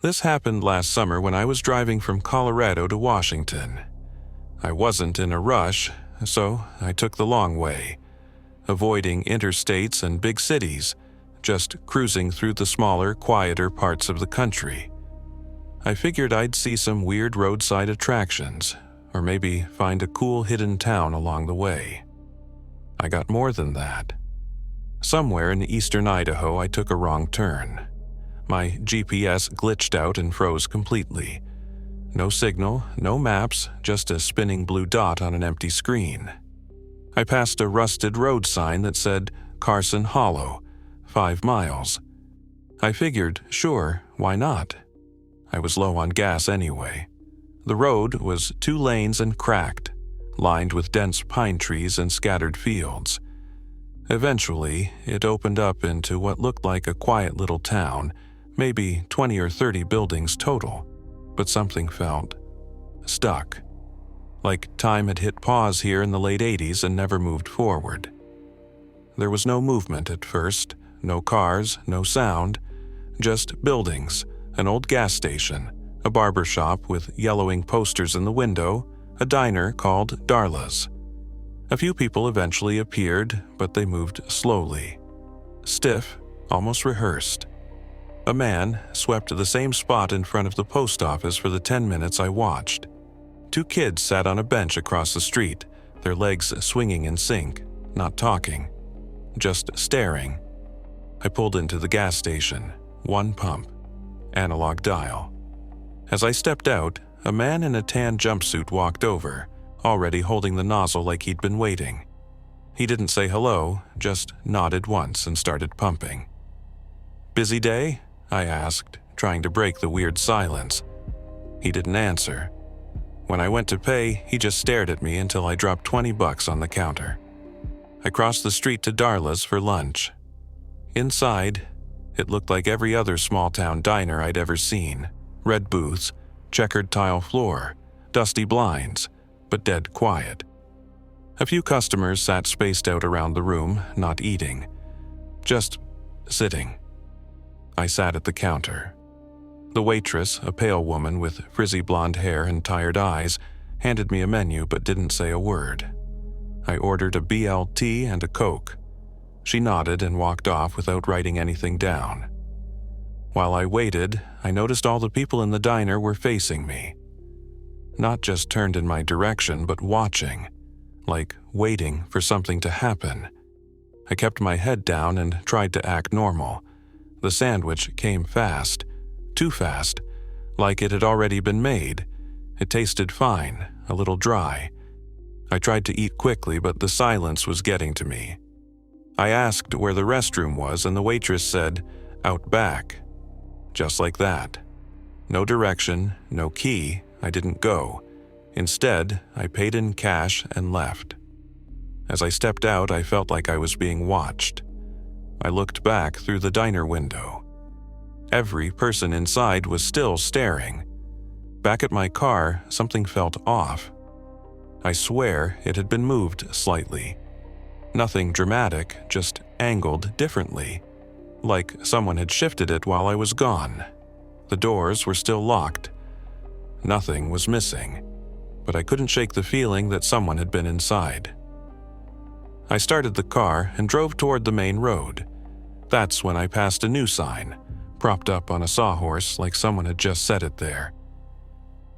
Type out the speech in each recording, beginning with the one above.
This happened last summer when I was driving from Colorado to Washington. I wasn't in a rush, so I took the long way, avoiding interstates and big cities, just cruising through the smaller, quieter parts of the country. I figured I'd see some weird roadside attractions, or maybe find a cool hidden town along the way. I got more than that. Somewhere in eastern Idaho, I took a wrong turn. My GPS glitched out and froze completely. No signal, no maps, just a spinning blue dot on an empty screen. I passed a rusted road sign that said Carson Hollow, 5 miles. I figured, sure, why not? I was low on gas anyway. The road was 2 lanes and cracked, lined with dense pine trees and scattered fields. Eventually, it opened up into what looked like a quiet little town, maybe 20 or 30 buildings total, but something felt stuck. Like time had hit pause here in the late 80s and never moved forward. There was no movement at first, no cars, no sound, just buildings, an old gas station, a barber shop with yellowing posters in the window, a diner called Darla's. A few people eventually appeared, but they moved slowly. Stiff, almost rehearsed. A man swept the same spot in front of the post office for the 10 minutes I watched. 2 kids sat on a bench across the street, their legs swinging in sync, not talking, just staring. I pulled into the gas station, 1 pump, analog dial. As I stepped out, a man in a tan jumpsuit walked over, already holding the nozzle like he'd been waiting. He didn't say hello, just nodded once and started pumping. "Busy day?" I asked, trying to break the weird silence. He didn't answer. When I went to pay, he just stared at me until I dropped $20 on the counter. I crossed the street to Darla's for lunch. Inside, it looked like every other small-town diner I'd ever seen. Red booths, checkered tile floor, dusty blinds, but dead quiet. A few customers sat spaced out around the room, not eating, just sitting. I sat at the counter. The waitress, a pale woman with frizzy blonde hair and tired eyes, handed me a menu but didn't say a word. I ordered a BLT and a Coke. She nodded and walked off without writing anything down. While I waited, I noticed all the people in the diner were facing me. Not just turned in my direction, but watching, like waiting for something to happen. I kept my head down and tried to act normal. The sandwich came fast, too fast, like it had already been made. It tasted fine, a little dry. I tried to eat quickly, but the silence was getting to me. I asked where the restroom was, and the waitress said, "Out back." Just like that. No direction, no key, I didn't go. Instead, I paid in cash and left. As I stepped out, I felt like I was being watched. I looked back through the diner window. Every person inside was still staring. Back at my car, something felt off. I swear it had been moved slightly. Nothing dramatic, just angled differently, like someone had shifted it while I was gone. The doors were still locked. Nothing was missing, but I couldn't shake the feeling that someone had been inside. I started the car and drove toward the main road. That's when I passed a new sign, propped up on a sawhorse like someone had just set it there.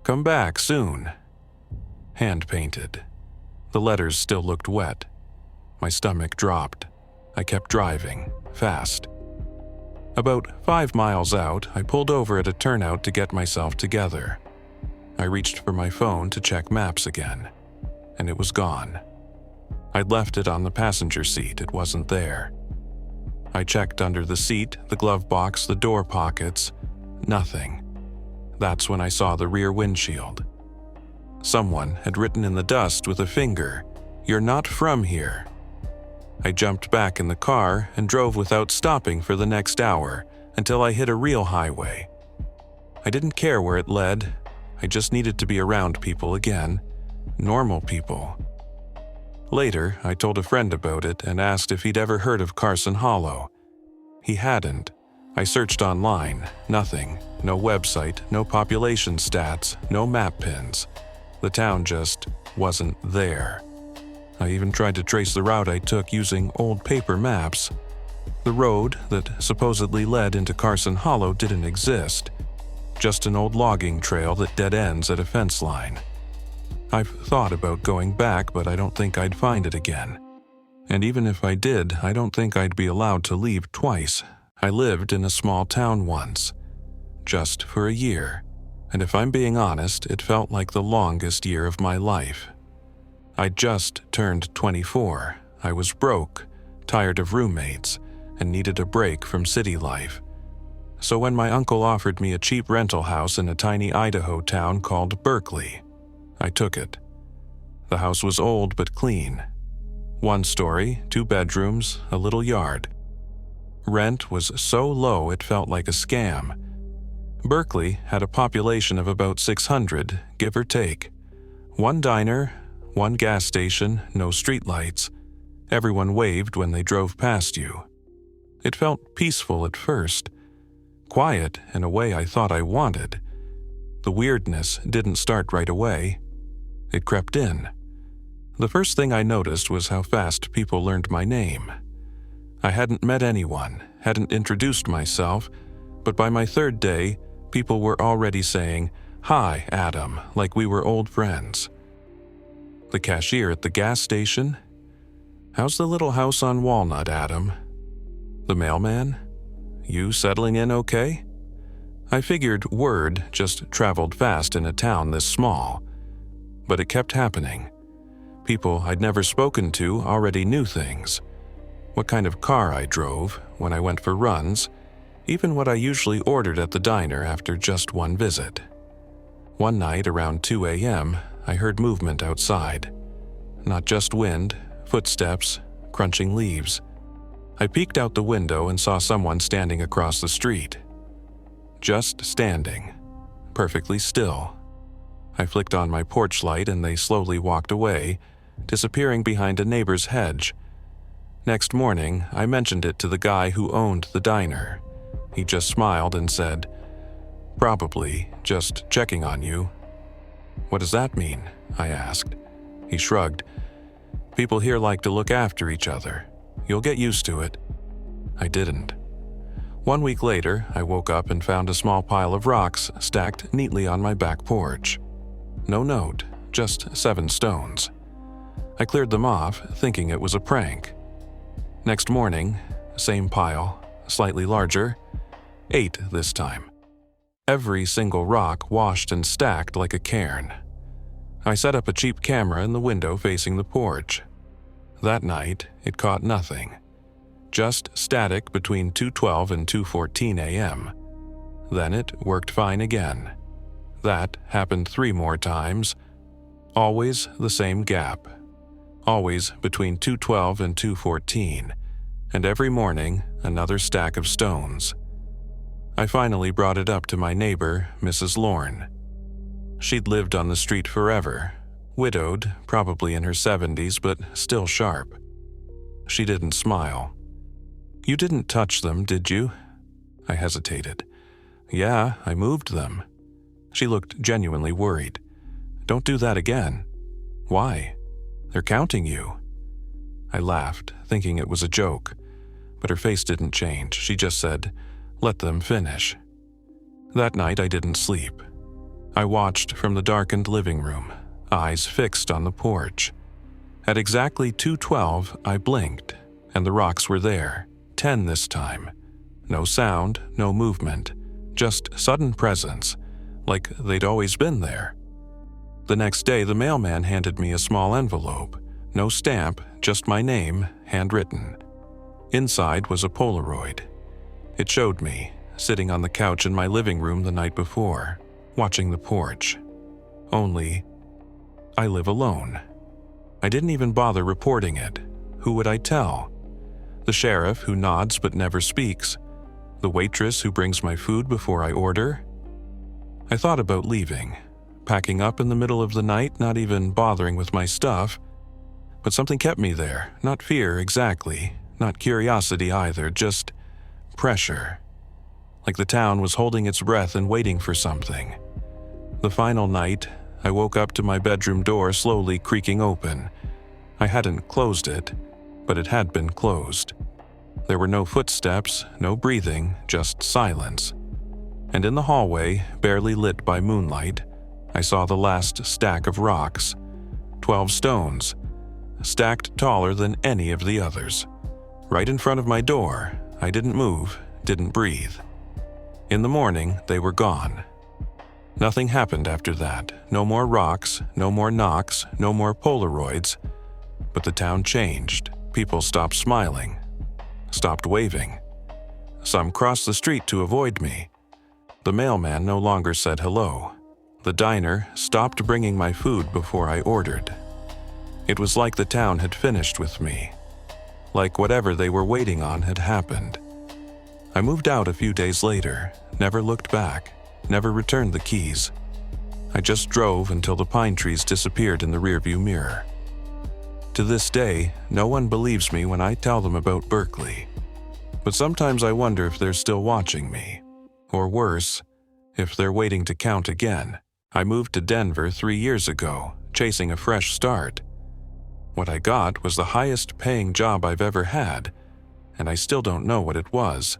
"Come back soon." Hand-painted. The letters still looked wet. My stomach dropped. I kept driving, fast. About 5 miles out, I pulled over at a turnout to get myself together. I reached for my phone to check maps again, and it was gone. I'd left it on the passenger seat. It wasn't there. I checked under the seat, the glove box, the door pockets. Nothing. That's when I saw the rear windshield. Someone had written in the dust with a finger, "You're not from here." I jumped back in the car and drove without stopping for the next hour until I hit a real highway. I didn't care where it led. I just needed to be around people again. Normal people. Later, I told a friend about it and asked if he'd ever heard of Carson Hollow. He hadn't, I searched online, nothing, no website, no population stats, no map pins. The town just wasn't there. I even tried to trace the route I took using old paper maps. The road that supposedly led into Carson Hollow didn't exist, just an old logging trail that dead ends at a fence line. I've thought about going back, but I don't think I'd find it again. And even if I did, I don't think I'd be allowed to leave twice. I lived in a small town once, just for a year, and if I'm being honest, it felt like the longest year of my life. I'd just turned 24. I was broke, tired of roommates, and needed a break from city life. So when my uncle offered me a cheap rental house in a tiny Idaho town called Berkeley, I took it. The house was old but clean. 1 story, 2 bedrooms, a little yard. Rent was so low it felt like a scam. Berkeley had a population of about 600, give or take. 1 diner, 1 gas station, no streetlights. Everyone waved when they drove past you. It felt peaceful at first. Quiet in a way I thought I wanted. The weirdness didn't start right away. It crept in. The first thing I noticed was how fast people learned my name. I hadn't met anyone, hadn't introduced myself, but by my 3rd day, people were already saying, "Hi, Adam," like we were old friends. The cashier at the gas station? "How's the little house on Walnut, Adam?" The mailman? "You settling in okay?" I figured word just traveled fast in a town this small. But it kept happening. People I'd never spoken to already knew things. What kind of car I drove, when I went for runs, even what I usually ordered at the diner after just 1 visit. One night around 2 a.m., I heard movement outside. Not just wind, footsteps, crunching leaves. I peeked out the window and saw someone standing across the street. Just standing, perfectly still. I flicked on my porch light and they slowly walked away, disappearing behind a neighbor's hedge. Next morning, I mentioned it to the guy who owned the diner. He just smiled and said, "Probably just checking on you." "What does that mean?" I asked. He shrugged. "People here like to look after each other. You'll get used to it." I didn't. 1 week later, I woke up and found a small pile of rocks stacked neatly on my back porch. No note, just 7 stones. I cleared them off, thinking it was a prank. Next morning, same pile, slightly larger, 8 this time. Every single rock washed and stacked like a cairn. I set up a cheap camera in the window facing the porch. That night, it caught nothing. Just static between 2:12 and 2:14 a.m. Then it worked fine again. That happened 3 more times. Always the same gap. Always between 2:12 and 2:14, and every morning another stack of stones. I finally brought it up to my neighbor, Mrs. Lorne. She'd lived on the street forever, widowed, probably in her 70s, but still sharp. She didn't smile. "You didn't touch them, did you?" I hesitated. "Yeah, I moved them." She looked genuinely worried. "Don't do that again." "Why?" "They're counting you." I laughed, thinking it was a joke, but her face didn't change. She just said, "Let them finish." That night I didn't sleep. I watched from the darkened living room, eyes fixed on the porch. At exactly 2:12, I blinked, and the rocks were there, 10 this time. No sound, no movement, just sudden presence, like they'd always been there. The next day, the mailman handed me a small envelope. No stamp, just my name, handwritten. Inside was a Polaroid. It showed me, sitting on the couch in my living room the night before, watching the porch. Only, I live alone. I didn't even bother reporting it. Who would I tell? The sheriff who nods but never speaks? The waitress who brings my food before I order? I thought about leaving. Packing up in the middle of the night, not even bothering with my stuff. But something kept me there, not fear exactly, not curiosity either, just pressure. like the town was holding its breath and waiting for something. The final night, I woke up to my bedroom door slowly creaking open. I hadn't closed it, but it had been closed. There were no footsteps, no breathing, just silence. And in the hallway, barely lit by moonlight, I saw the last stack of rocks. 12 stones, stacked taller than any of the others. Right in front of my door, I didn't move, didn't breathe. In the morning, they were gone. Nothing happened after that. No more rocks, no more knocks, no more Polaroids. But the town changed. People stopped smiling, stopped waving. Some crossed the street to avoid me. The mailman no longer said hello. The diner stopped bringing my food before I ordered. It was like the town had finished with me. Like whatever they were waiting on had happened. I moved out a few days later, never looked back, never returned the keys. I just drove until the pine trees disappeared in the rearview mirror. To this day, no one believes me when I tell them about Berkeley. But sometimes I wonder if they're still watching me. Or worse, if they're waiting to count again. I moved to Denver 3 years ago, chasing a fresh start. What I got was the highest paying job I've ever had, and I still don't know what it was.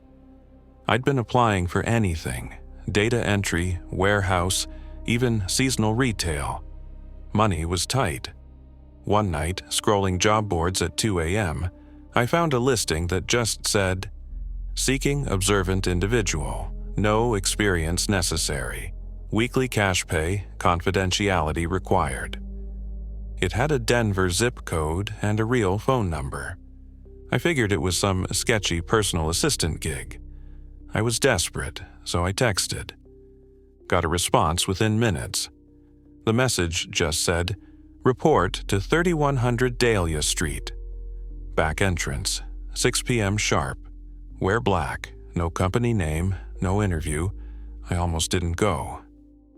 I'd been applying for anything, data entry, warehouse, even seasonal retail. Money was tight. One night, scrolling job boards at 2 a.m., I found a listing that just said, "Seeking observant individual, no experience necessary, weekly cash pay, confidentiality required." It had a Denver zip code and a real phone number. I figured it was some sketchy personal assistant gig. I was desperate, so I texted. Got a response within minutes. The message just said, "Report to 3100 Dahlia Street. Back entrance, 6 p.m. sharp. Wear black, no company name, no interview." I almost didn't go.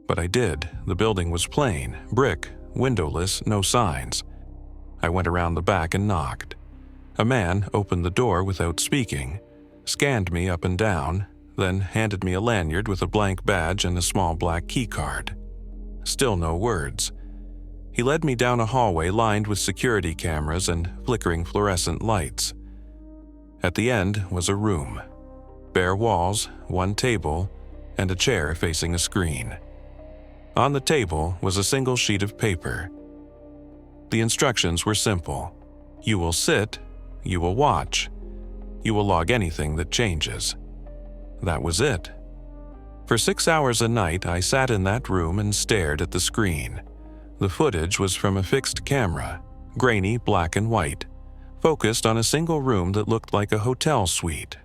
But I did. The building was plain, brick, windowless, no signs. I went around the back and knocked. A man opened the door without speaking, scanned me up and down, then handed me a lanyard with a blank badge and a small black key card. Still no words. He led me down a hallway lined with security cameras and flickering fluorescent lights. At the end was a room. Bare walls, one table, and a chair facing a screen. On the table was a single sheet of paper. The instructions were simple. You will sit, you will watch, you will log anything that changes. That was it. For 6 hours a night, I sat in that room and stared at the screen. The footage was from a fixed camera, grainy black and white, focused on a single room that looked like a hotel suite.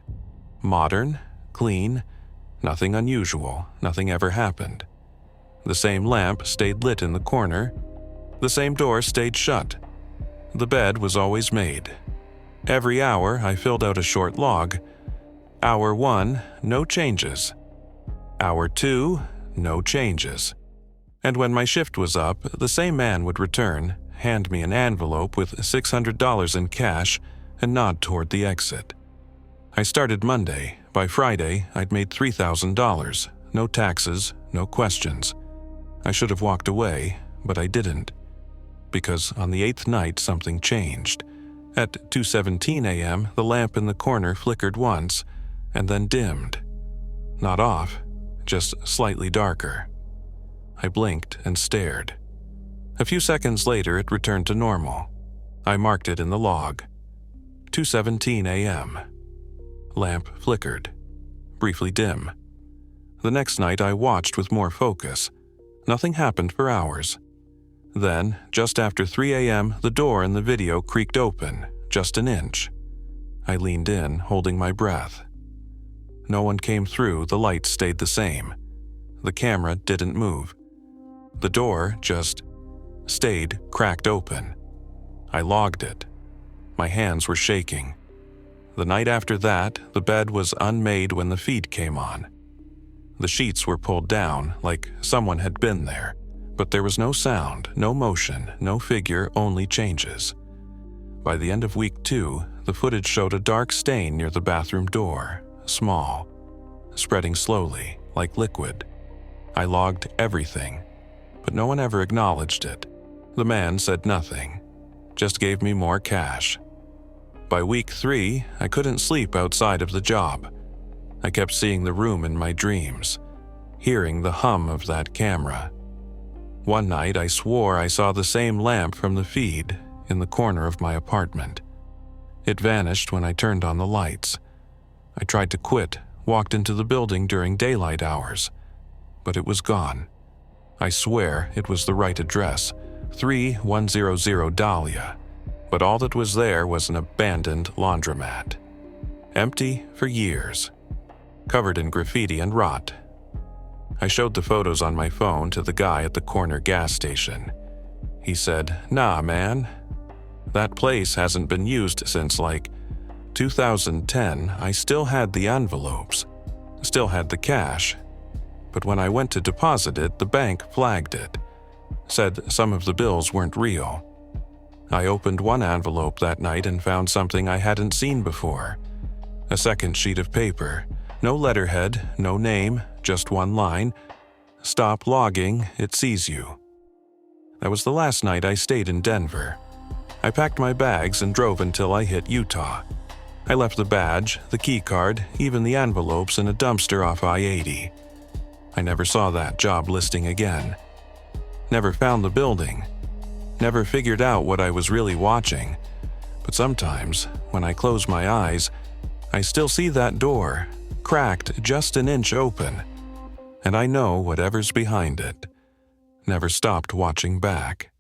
Modern, clean, nothing unusual, nothing ever happened. The same lamp stayed lit in the corner. The same door stayed shut. The bed was always made. Every hour, I filled out a short log. Hour 1, no changes. Hour 2, no changes. And when my shift was up, the same man would return, hand me an envelope with $600 in cash, and nod toward the exit. I started Monday. By Friday, I'd made $3,000. No taxes, no questions. I should have walked away, but I didn't. Because on the 8th night, something changed. At 2:17 a.m., the lamp in the corner flickered once, and then dimmed. Not off, just slightly darker. I blinked and stared. A few seconds later, it returned to normal. I marked it in the log. 2:17 a.m. Lamp flickered, briefly dim. The next night, I watched with more focus. Nothing happened for hours. Then, just after 3 a.m., the door in the video creaked open, just an inch. I leaned in, holding my breath. No one came through, the light stayed the same. The camera didn't move. The door just stayed cracked open. I logged it. My hands were shaking. The night after that, the bed was unmade when the feed came on. The sheets were pulled down, like someone had been there, but there was no sound, no motion, no figure, only changes. By the end of week 2, the footage showed a dark stain near the bathroom door, small. spreading slowly, like liquid. I logged everything, but no one ever acknowledged it. The man said nothing, just gave me more cash. By week 3, I couldn't sleep outside of the job. I kept seeing the room in my dreams, hearing the hum of that camera. One night I swore I saw the same lamp from the feed in the corner of my apartment. It vanished when I turned on the lights. I tried to quit, walked into the building during daylight hours, but it was gone. I swear it was the right address, 3100 Dahlia, but all that was there was an abandoned laundromat. Empty for years, covered in graffiti and rot. I showed the photos on my phone to the guy at the corner gas station. He said, "Nah, man. That place hasn't been used since 2010. I still had the envelopes, still had the cash. But when I went to deposit it, the bank flagged it. Said some of the bills weren't real. I opened one envelope that night and found something I hadn't seen before. A second sheet of paper. No letterhead, no name, just one line. Stop logging, it sees you." That was the last night I stayed in Denver. I packed my bags and drove until I hit Utah. I left the badge, the key card, even the envelopes in a dumpster off I-80. I never saw that job listing again. Never found the building. Never figured out what I was really watching. But sometimes, when I close my eyes, I still see that door, cracked just an inch open. And I know whatever's behind it never stopped watching back.